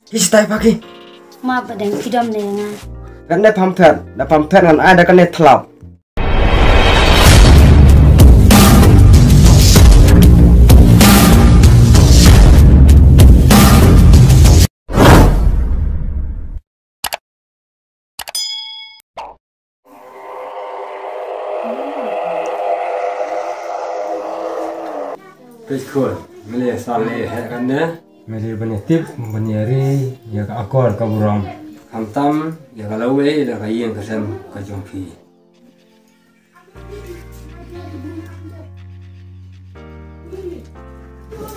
Kistai pagi. Ma badang kidam ne nga. Kanได้พัมเพดได้พัมเพดกันได้กันได้ทลับPretty cool. Malay saleh kan ne. Malay banyak tip, banyak ri, ya ka akor ka buram. Hamtam, ya ka lawe, ya ka iyang kasem ka jompi.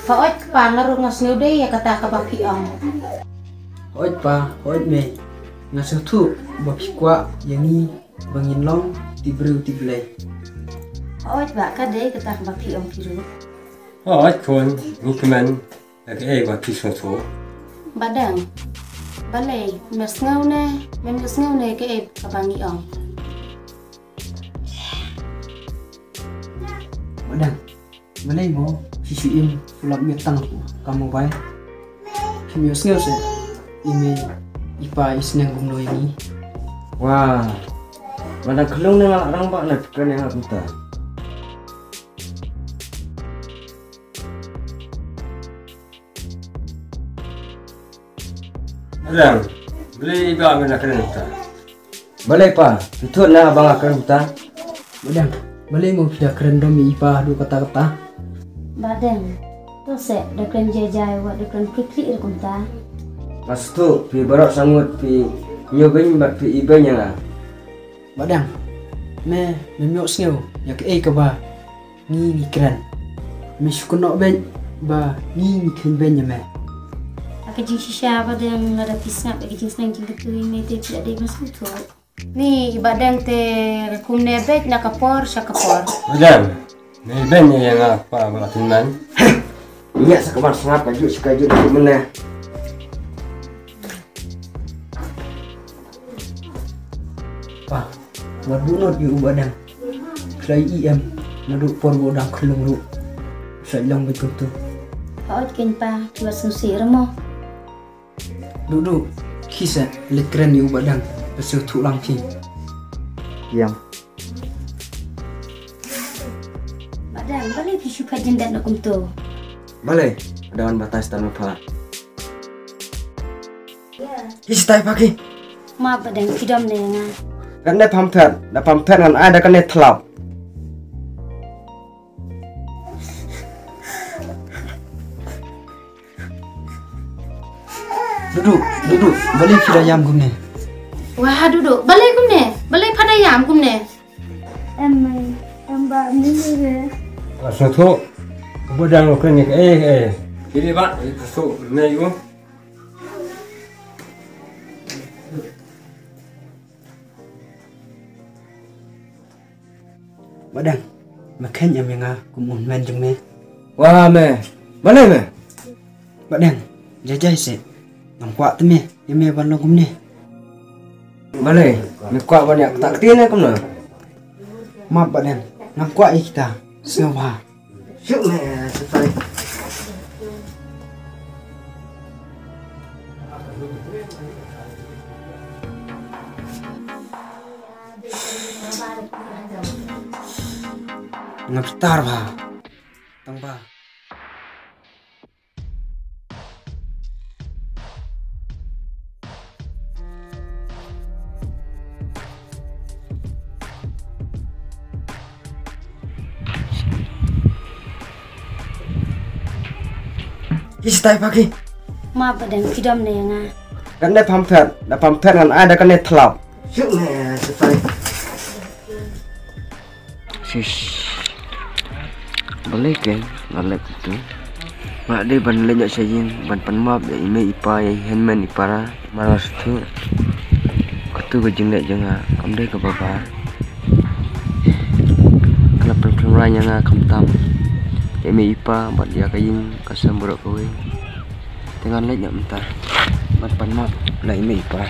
Faot pa ngarung ngasneu de ya kata ka bapi ang. Oi pa, oi me. Ngasuh tu bapi kwa yang ni bangin long tibreu tiblai. Faot ba ka de kata ka bapi ang piru. Oh, kon, ni kemen, ya ka wa pisau tu. Badang. Balai, mesngau ne, mesngau ne ke ka bangi ang. Madang, malay mo sisiin sulap metang kamu bay. Kimi usngau se. Ime ipa isnang gumno ini. wah mana kelung dengan orang bak nak kan yang kita Adam, beli iba mana kena ta. boleh pa itu na abang akan kita Madang, malay mo pida kerendomi ipa du kata-kata. Badang. Tu se de kren jajai wa de kren kliklik de kumta. mas tu pi barok sangut pi nyobin bat pi ibanya Madang, me memyo usngau ya ke ka ba. Ni keren. Me sukono ben ba ni ken ben ya me. Aka jing shisha badang ngara pisngap aka jing senang jing ketui me te tidak de masuk tu. Ni badang te kumne bet nak kapor syakapor. Adam, ni ben yang apa belatinan. iya sekamar sengap kaju sekaju di mana Pa, wadunot yu badang. Klai IM naduk por bodang kelung ru. Sayang betul tu. Faot ken pa tuas nusir mo. Duduk kisah lekeren yu badang. Pesu tu langki. yang Badang balai pisu kajen dan nak kumtu. boleh dengan batas tanah pa Kistai pagi. Ma badang kidam ne nga. kanได้พัมเพดกันได้กันได้ทลับDuduk. Balik kira yam gumne. Wah duduk balai kumne. Balai pada yam kumne. Amba ni re. Satu, budang lo kena Jadi pak, itu ni you. Badang, makan yam yang kumun man jeng me. wah me boleh me Badang, jajai se. Nampak tu me, yam me ban lo gumne. boleh me kuat banyak tak tin aku na Maaf badang, nampak kita. Sengawa. syuk me setai Ngaptar ba. Tang ba. Kistai pagi. Ma badang kidam ne nga. kanได้พัมเพดกันได้กันได้ทลับsyuk me setai sis boleh kan ngalek itu mak dia ban lenyak saying ban panmap ya ime ipa ya handman ipara malas tu ketu gejeng dek jenga kamde ke baba kalau pelurang yang kamtam ya ime ipa bat dia kaying kasam borok kowe dengan lenyak mentar ban panmap la ime ipa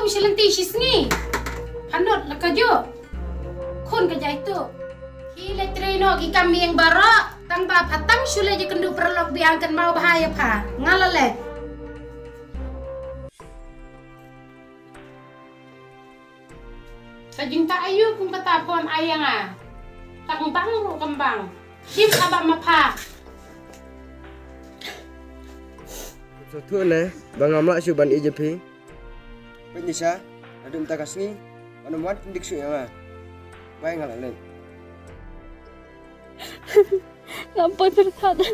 silanti sisngi. Panot lakajo. Kun kajai tu. Hile treno ki kami yang bara. Tang ba patang sule je kendu perlok biangkan mau bahaya pa. Ngalale. Kajing tak ayu kung katapon ayang ah. Tang ro kembang. Kim abak mapa. So tu ne, bang amla syu ban ijepi. Penyisa, adum takasni, anumat pendik syu yang baik ngalah le. Ngampun berkata,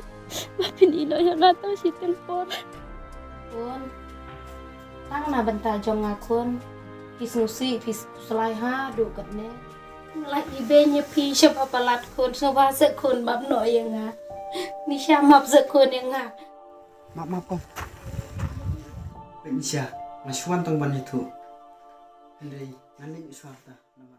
Bapin ino yang atau si telepon. Kun. Tang na benta jong ngakun. His nusi, his selai ha, dukat ne. Mulai ibenya pi siapa palat kun, soba sekun bab no yang nga. Ni siamap sekun yang nga. Maaf kong. Penisya, masuan tong ban itu. Andai, nanti suarta nomor